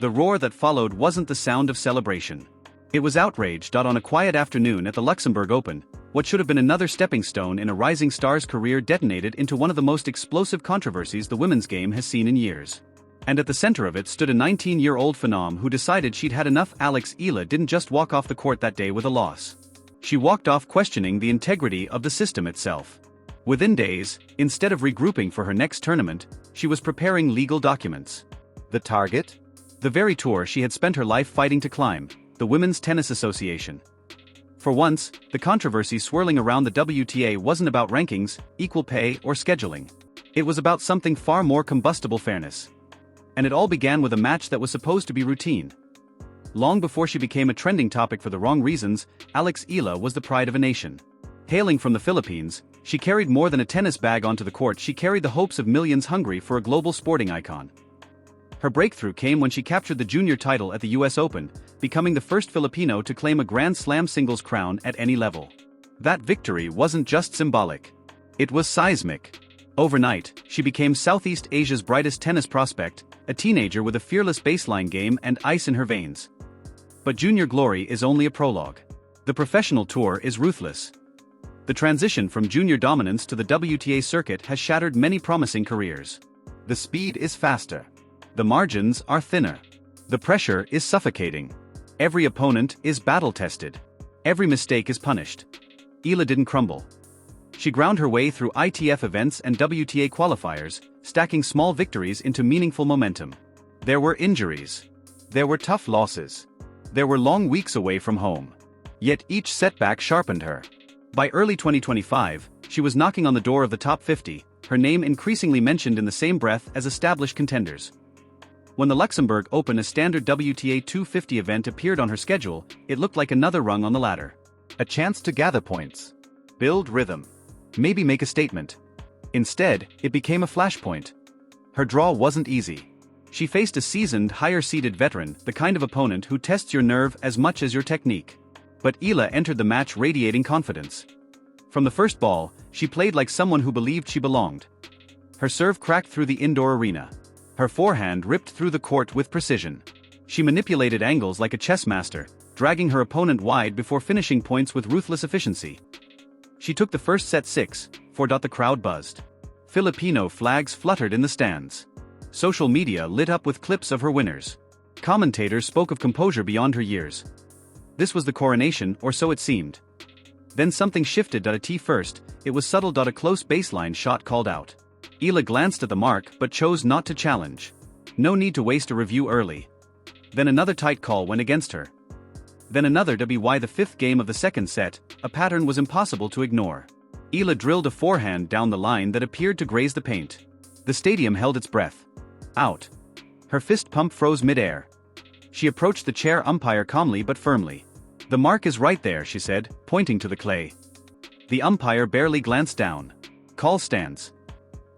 The roar that followed wasn't the sound of celebration. It was outrage. On a quiet afternoon at the Luxembourg Open, what should have been another stepping stone in a rising star's career detonated into one of the most explosive controversies the women's game has seen in years. And at the center of it stood a 19-year-old phenom who decided she'd had enough. Eala didn't just walk off the court that day with a loss. She walked off questioning the integrity of the system itself. Within days, instead of regrouping for her next tournament, she was preparing legal documents. The target? The very tour she had spent her life fighting to climb, the Women's Tennis Association. For once, the controversy swirling around the WTA wasn't about rankings, equal pay, or scheduling. It was about something far more combustible: fairness. And it all began with a match that was supposed to be routine. Long before she became a trending topic for the wrong reasons, Eala was the pride of a nation. Hailing from the Philippines, she carried more than a tennis bag onto the court. She carried the hopes of millions hungry for a global sporting icon. Her breakthrough came when she captured the junior title at the US Open, becoming the first Filipino to claim a Grand Slam singles crown at any level. That victory wasn't just symbolic. It was seismic. Overnight, she became Southeast Asia's brightest tennis prospect, a teenager with a fearless baseline game and ice in her veins. But junior glory is only a prologue. The professional tour is ruthless. The transition from junior dominance to the WTA circuit has shattered many promising careers. The speed is faster. The margins are thinner. The pressure is suffocating. Every opponent is battle-tested. Every mistake is punished. Eala didn't crumble. She ground her way through ITF events and WTA qualifiers, stacking small victories into meaningful momentum. There were injuries. There were tough losses. There were long weeks away from home. Yet each setback sharpened her. By early 2025, she was knocking on the door of the top 50, her name increasingly mentioned in the same breath as established contenders. When the Luxembourg Open, a standard WTA 250 event, appeared on her schedule, it looked like another rung on the ladder. A chance to gather points, build rhythm, maybe make a statement. Instead, it became a flashpoint. Her draw wasn't easy. She faced a seasoned, higher-seeded veteran, the kind of opponent who tests your nerve as much as your technique. But Eala entered the match radiating confidence. From the first ball, she played like someone who believed she belonged. Her serve cracked through the indoor arena. Her forehand ripped through the court with precision. She manipulated angles like a chess master, dragging her opponent wide before finishing points with ruthless efficiency. She took the first set 6-4. The crowd buzzed. Filipino flags fluttered in the stands. Social media lit up with clips of her winners. Commentators spoke of composure beyond her years. This was the coronation, or so it seemed. Then something shifted. At tee first, it was subtle. A close baseline shot called out. Eala glanced at the mark but chose not to challenge. No need to waste a review early. Then another tight call went against her. Then another. By the fifth game of the second set, a pattern was impossible to ignore. Eala drilled a forehand down the line that appeared to graze the paint. The stadium held its breath. Out. Her fist pump froze mid-air. She approached the chair umpire calmly but firmly. "The mark is right there," she said, pointing to the clay. The umpire barely glanced down. "Call stands."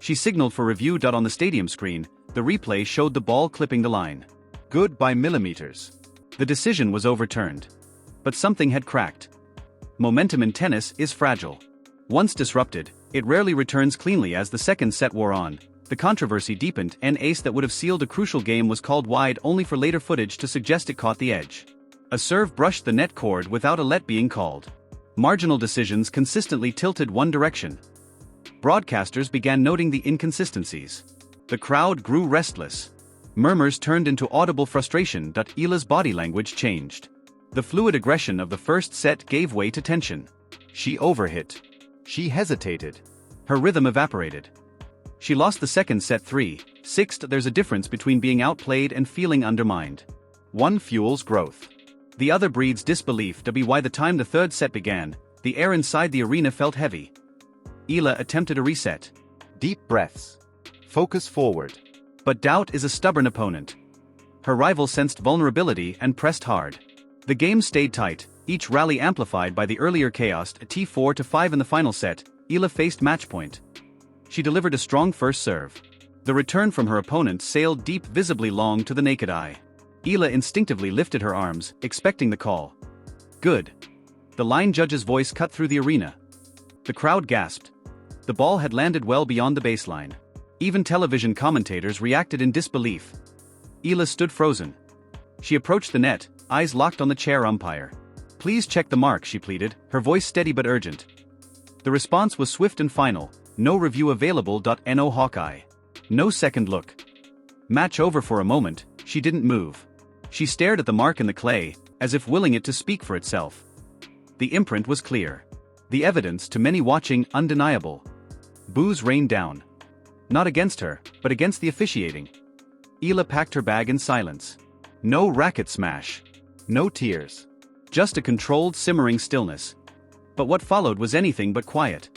She signaled for review. On the stadium screen, the replay showed the ball clipping the line. Good by millimeters. The decision was overturned. But something had cracked. Momentum in tennis is fragile. Once disrupted, it rarely returns cleanly. As the second set wore on, the controversy deepened. An ace that would have sealed a crucial game was called wide, only for later footage to suggest it caught the edge. A serve brushed the net cord without a let being called. Marginal decisions consistently tilted one direction. Broadcasters began noting the inconsistencies. The crowd grew restless. Murmurs turned into audible frustration. Eala's body language changed. The fluid aggression of the first set gave way to tension. She overhit. She hesitated. Her rhythm evaporated. She lost the second set 3-6. There's a difference between being outplayed and feeling undermined. One fuels growth. The other breeds disbelief. By the time the third set began, the air inside the arena felt heavy. Eala attempted a reset. Deep breaths. Focus forward. But doubt is a stubborn opponent. Her rival sensed vulnerability and pressed hard. The game stayed tight, each rally amplified by the earlier chaos. At T4-5 in the final set, Eala faced match point. She delivered a strong first serve. The return from her opponent sailed deep, visibly long to the naked eye. Eala instinctively lifted her arms, expecting the call. Good. The line judge's voice cut through the arena. The crowd gasped. The ball had landed well beyond the baseline. Even television commentators reacted in disbelief. Eala stood frozen, She approached the net, eyes locked on the chair umpire. "Please check the mark," she pleaded, her voice steady but urgent. The response was swift and final, "No review available. No Hawkeye." No second look. Match over. For a moment, she didn't move. She stared at the mark in the clay, as if willing it to speak for itself. The imprint was clear. The evidence, to many watching, undeniable. Boos rained down. Not against her, but against the officiating. Eala packed her bag in silence. No racket smash. No tears. Just a controlled, simmering stillness. But what followed was anything but quiet.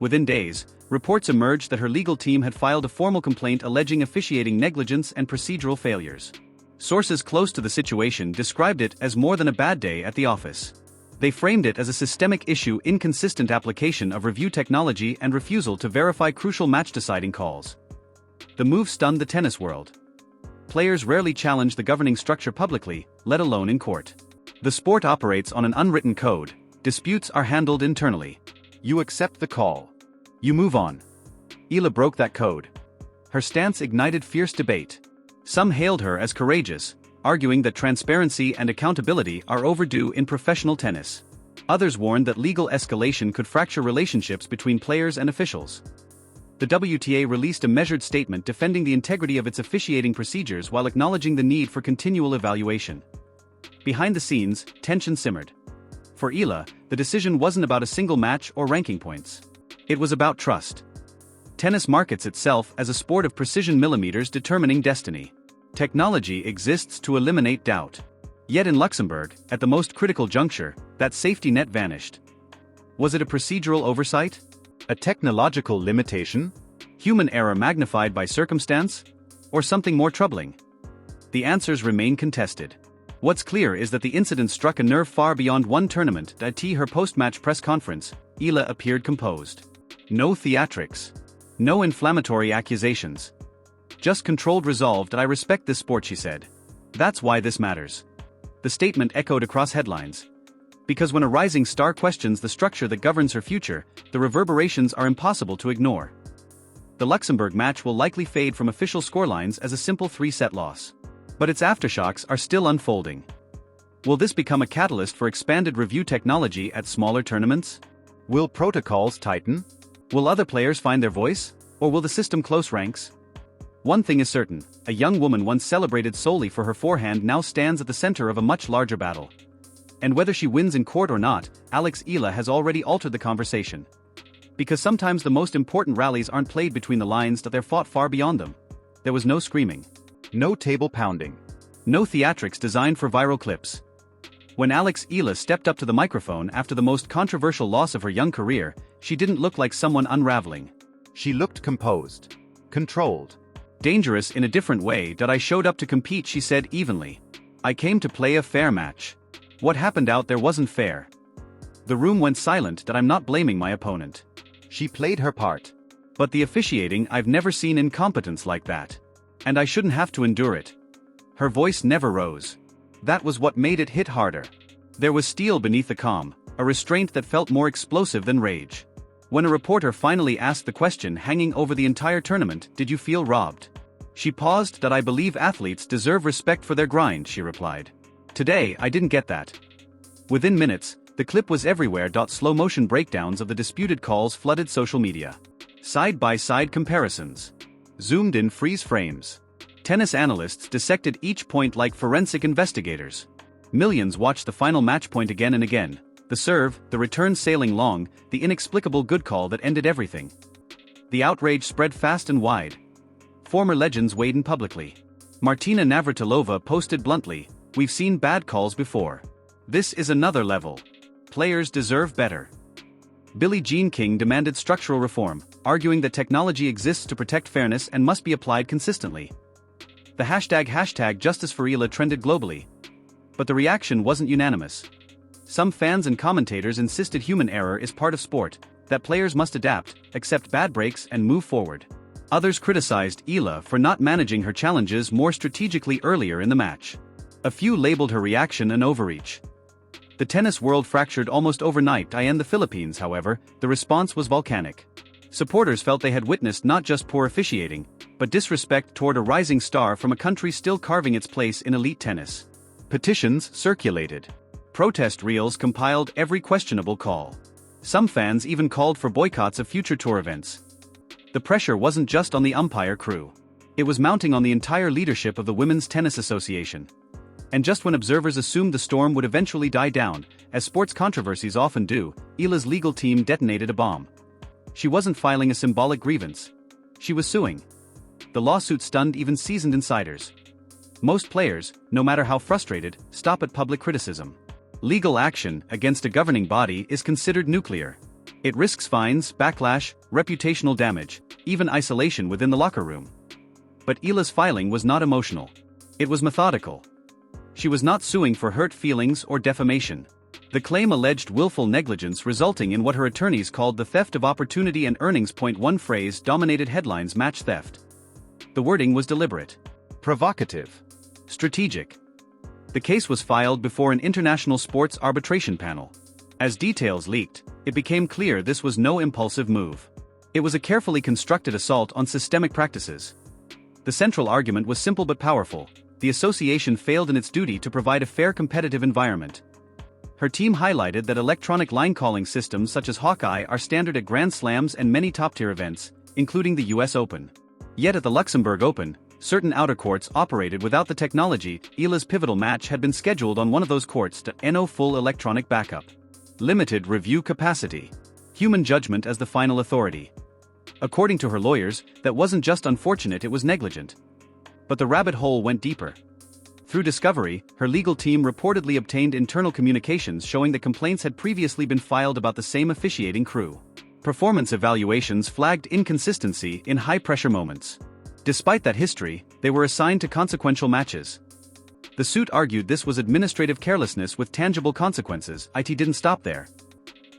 Within days, reports emerged that her legal team had filed a formal complaint alleging officiating negligence and procedural failures. Sources close to the situation described it as more than a bad day at the office. They framed it as a systemic issue: inconsistent application of review technology and refusal to verify crucial match-deciding calls. The move stunned the tennis world. Players rarely challenge the governing structure publicly, let alone in court. The sport operates on an unwritten code. Disputes are handled internally. You accept the call. You move on. Eala broke that code. Her stance ignited fierce debate. Some hailed her as courageous, arguing that transparency and accountability are overdue in professional tennis. Others warned that legal escalation could fracture relationships between players and officials. The WTA released a measured statement defending the integrity of its officiating procedures while acknowledging the need for continual evaluation. Behind the scenes, tension simmered. For Eala, the decision wasn't about a single match or ranking points. It was about trust. Tennis markets itself as a sport of precision, millimeters determining destiny. Technology exists to eliminate doubt. Yet in Luxembourg, at the most critical juncture, that safety net vanished. Was it a procedural oversight? A technological limitation? Human error magnified by circumstance? Or something more troubling? The answers remain contested. What's clear is that the incident struck a nerve far beyond one tournament. At her post-match press conference, Eala appeared composed. No theatrics. No inflammatory accusations. Just controlled resolve. "I respect this sport," she said. "That's why this matters." The statement echoed across headlines. Because when a rising star questions the structure that governs her future, the reverberations are impossible to ignore. The Luxembourg match will likely fade from official scorelines as a simple 3-set loss. But its aftershocks are still unfolding. Will this become a catalyst for expanded review technology at smaller tournaments? Will protocols tighten? Will other players find their voice? Or will the system close ranks? One thing is certain: a young woman once celebrated solely for her forehand now stands at the center of a much larger battle. And whether she wins in court or not, Eala has already altered the conversation. Because sometimes the most important rallies aren't played between the lines, that they're fought far beyond them. There was no screaming. No table pounding. No theatrics designed for viral clips. When Eala stepped up to the microphone after the most controversial loss of her young career, she didn't look like someone unraveling. She looked composed. Controlled. Dangerous in a different way. "I showed up to compete," she said evenly. "I came to play a fair match. What happened out there wasn't fair." The room went silent. "I'm not blaming my opponent. She played her part. But the officiating, I've never seen incompetence like that. And I shouldn't have to endure it." Her voice never rose. That was what made it hit harder. There was steel beneath the calm, a restraint that felt more explosive than rage. When a reporter finally asked the question hanging over the entire tournament, "Did you feel robbed?" She paused. "I believe athletes deserve respect for their grind," she replied. "Today, I didn't get that." Within minutes, the clip was everywhere. Slow-motion breakdowns of the disputed calls flooded social media. Side-by-side comparisons. Zoomed-in freeze frames. Tennis analysts dissected each point like forensic investigators. Millions watched the final match point again and again. The serve, the return sailing long, the inexplicable good call that ended everything. The outrage spread fast and wide. Former legends weighed in publicly. Martina Navratilova posted bluntly, "We've seen bad calls before. This is another level. Players deserve better." Billie Jean King demanded structural reform, arguing that technology exists to protect fairness and must be applied consistently. The hashtag Justice for Eala trended globally. But the reaction wasn't unanimous. Some fans and commentators insisted human error is part of sport, that players must adapt, accept bad breaks and move forward. Others criticized Eala for not managing her challenges more strategically earlier in the match. A few labeled her reaction an overreach. The tennis world fractured almost overnight. In the Philippines, however, the response was volcanic. Supporters felt they had witnessed not just poor officiating, but disrespect toward a rising star from a country still carving its place in elite tennis. Petitions circulated. Protest reels compiled every questionable call. Some fans even called for boycotts of future tour events. The pressure wasn't just on the umpire crew. It was mounting on the entire leadership of the Women's Tennis Association. And just when observers assumed the storm would eventually die down, as sports controversies often do, Eala's legal team detonated a bomb. She wasn't filing a symbolic grievance. She was suing. The lawsuit stunned even seasoned insiders. Most players, no matter how frustrated, stop at public criticism. Legal action against a governing body is considered nuclear. It risks fines, backlash, reputational damage, even isolation within the locker room. But Eala's filing was not emotional. It was methodical. She was not suing for hurt feelings or defamation. The claim alleged willful negligence resulting in what her attorneys called the theft of opportunity and earnings. One phrase dominated headlines: match theft. The wording was deliberate, provocative, strategic. The case was filed before an international sports arbitration panel. As details leaked, it became clear this was no impulsive move. It was a carefully constructed assault on systemic practices. The central argument was simple but powerful: the association failed in its duty to provide a fair competitive environment. Her team highlighted that electronic line calling systems such as Hawkeye are standard at Grand Slams and many top-tier events, including the US Open. Yet at the Luxembourg Open, certain outer courts operated without the technology. Eala's pivotal match had been scheduled on one of those courts to no full electronic backup. Limited review capacity. Human judgment as the final authority. According to her lawyers, that wasn't just unfortunate, it was negligent. But the rabbit hole went deeper. Through discovery, her legal team reportedly obtained internal communications showing that complaints had previously been filed about the same officiating crew. Performance evaluations flagged inconsistency in high-pressure moments. Despite that history, they were assigned to consequential matches. The suit argued this was administrative carelessness with tangible consequences. It didn't stop there.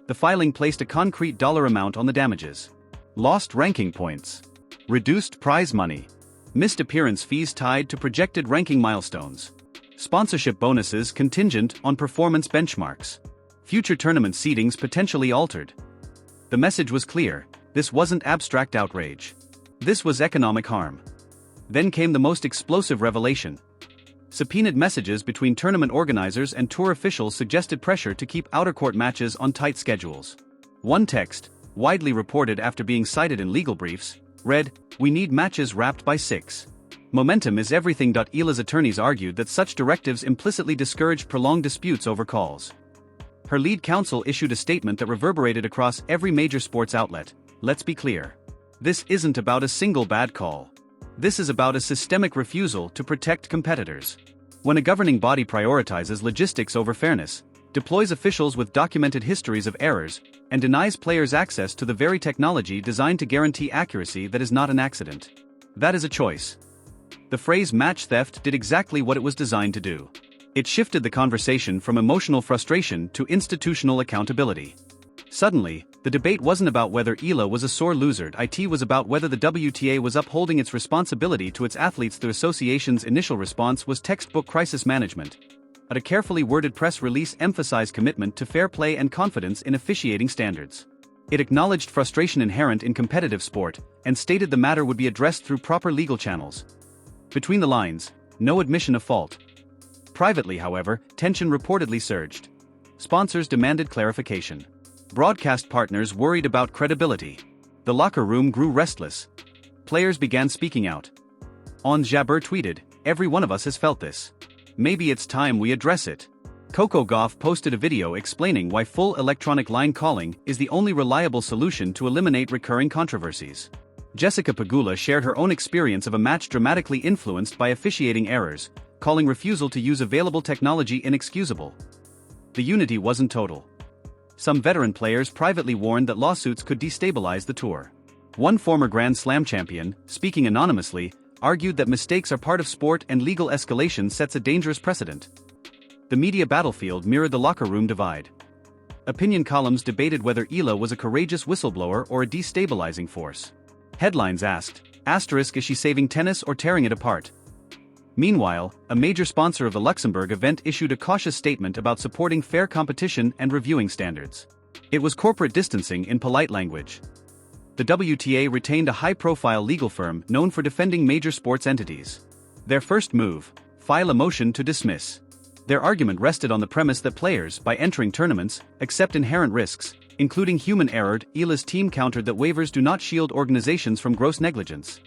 The filing placed a concrete dollar amount on the damages. Lost ranking points. Reduced prize money. Missed appearance fees tied to projected ranking milestones. Sponsorship bonuses contingent on performance benchmarks. Future tournament seedings potentially altered. The message was clear: this wasn't abstract outrage. This was economic harm. Then came the most explosive revelation. Subpoenaed messages between tournament organizers and tour officials suggested pressure to keep outer-court matches on tight schedules. One text, widely reported after being cited in legal briefs, read, "We need matches wrapped by 6. Momentum is everything." Eala's attorneys argued that such directives implicitly discouraged prolonged disputes over calls. Her lead counsel issued a statement that reverberated across every major sports outlet: "Let's be clear. This isn't about a single bad call. This is about a systemic refusal to protect competitors." When a governing body prioritizes logistics over fairness, deploys officials with documented histories of errors, and denies players access to the very technology designed to guarantee accuracy, that is not an accident. That is a choice. The phrase match theft did exactly what it was designed to do. It shifted the conversation from emotional frustration to institutional accountability. Suddenly, the debate wasn't about whether Eala was a sore loser. It was about whether the WTA was upholding its responsibility to its athletes. The association's initial response was textbook crisis management. But a carefully worded press release emphasized commitment to fair play and confidence in officiating standards. It acknowledged frustration inherent in competitive sport, and stated the matter would be addressed through proper legal channels. Between the lines, no admission of fault. Privately, however, tension reportedly surged. Sponsors demanded clarification. Broadcast partners worried about credibility. The locker room grew restless. Players began speaking out. Ons Jabeur tweeted, "Every one of us has felt this. Maybe it's time we address it." Coco Gauff posted a video explaining why full electronic line calling is the only reliable solution to eliminate recurring controversies. Jessica Pegula shared her own experience of a match dramatically influenced by officiating errors, calling refusal to use available technology inexcusable. The unity wasn't total. Some veteran players privately warned that lawsuits could destabilize the tour. One former Grand Slam champion, speaking anonymously, argued that mistakes are part of sport and legal escalation sets a dangerous precedent. The media battlefield mirrored the locker room divide. Opinion columns debated whether Eala was a courageous whistleblower or a destabilizing force. Headlines asked, "Is she saving tennis or tearing it apart?" Meanwhile, a major sponsor of the Luxembourg event issued a cautious statement about supporting fair competition and reviewing standards. It was corporate distancing in polite language. The WTA retained a high-profile legal firm known for defending major sports entities. Their first move: file a motion to dismiss. Their argument rested on the premise that players, by entering tournaments, accept inherent risks, including human error. Eala's team countered that waivers do not shield organizations from gross negligence.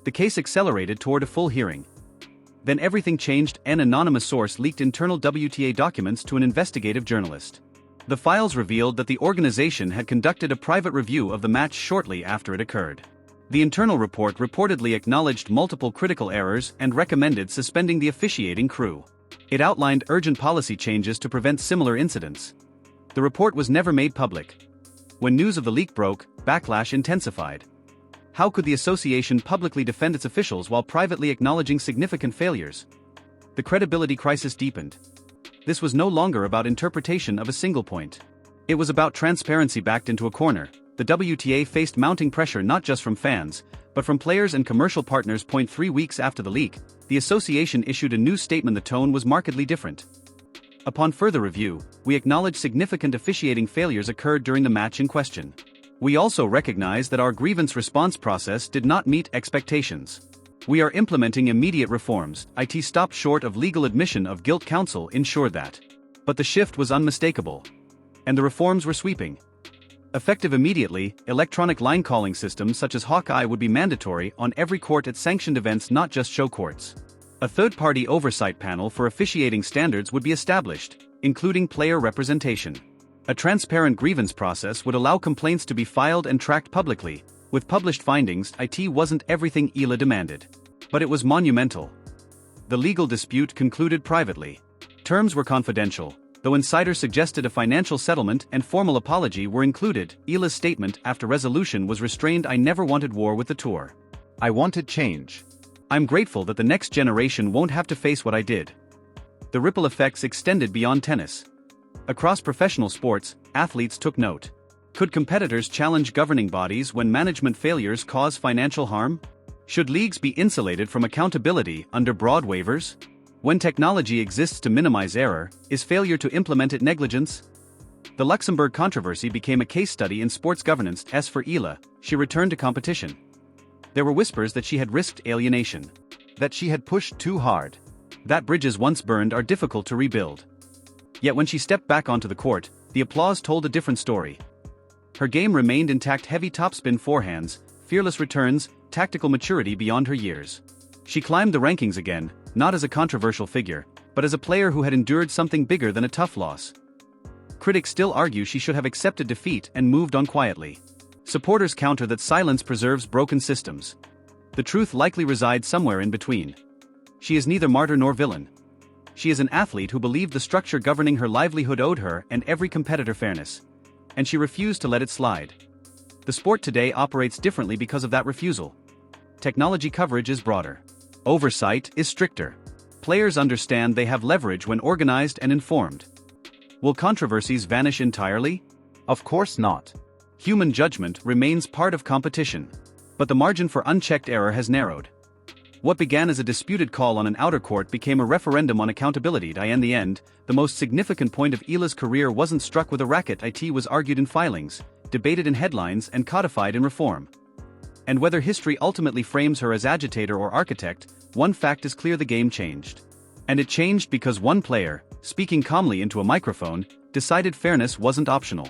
The case accelerated toward a full hearing. Then everything changed. An anonymous source leaked internal WTA documents to an investigative journalist. The files revealed that the organization had conducted a private review of the match shortly after it occurred. The internal report reportedly acknowledged multiple critical errors and recommended suspending the officiating crew. It outlined urgent policy changes to prevent similar incidents. The report was never made public. When news of the leak broke, backlash intensified. How could the association publicly defend its officials while privately acknowledging significant failures? The credibility crisis deepened. This was no longer about interpretation of a single point. It was about transparency backed into a corner. The WTA faced mounting pressure not just from fans, but from players and commercial partners. 3 weeks after the leak, the association issued a new statement. The tone was markedly different. Upon further review, we acknowledge significant officiating failures occurred during the match in question. We also recognize that our grievance response process did not meet expectations. We are implementing immediate reforms. It stopped short of legal admission of guilt. Counsel ensured that. But the shift was unmistakable. And the reforms were sweeping. Effective immediately, electronic line calling systems such as Hawkeye would be mandatory on every court at sanctioned events, not just show courts. A third-party oversight panel for officiating standards would be established, including player representation. A transparent grievance process would allow complaints to be filed and tracked publicly. With published findings, it wasn't everything Eala demanded. But it was monumental. The legal dispute concluded privately. Terms were confidential, though insiders suggested a financial settlement and formal apology were included. Eala's statement after resolution was restrained. I never wanted war with the tour. I wanted change. I'm grateful that the next generation won't have to face what I did. The ripple effects extended beyond tennis. Across professional sports, athletes took note. Could competitors challenge governing bodies when management failures cause financial harm? Should leagues be insulated from accountability under broad waivers? When technology exists to minimize error, is failure to implement it negligence? The Luxembourg controversy became a case study in sports governance. As for Eala, she returned to competition. There were whispers that she had risked alienation. That she had pushed too hard. That bridges once burned are difficult to rebuild. Yet when she stepped back onto the court, the applause told a different story. Her game remained intact: heavy topspin forehands, fearless returns, tactical maturity beyond her years. She climbed the rankings again, not as a controversial figure, but as a player who had endured something bigger than a tough loss. Critics still argue she should have accepted defeat and moved on quietly. Supporters counter that silence preserves broken systems. The truth likely resides somewhere in between. She is neither martyr nor villain. She is an athlete who believed the structure governing her livelihood owed her and every competitor fairness. And she refused to let it slide. The sport today operates differently because of that refusal. Technology coverage is broader. Oversight is stricter. Players understand they have leverage when organized and informed. Will controversies vanish entirely? Of course not. Human judgment remains part of competition. But the margin for unchecked error has narrowed. What began as a disputed call on an outer court became a referendum on accountability. In the end, the most significant point of Eala's career wasn't struck with a racket. It was argued in filings, debated in headlines, and codified in reform. And whether history ultimately frames her as agitator or architect, one fact is clear: the game changed. And it changed because one player, speaking calmly into a microphone, decided fairness wasn't optional.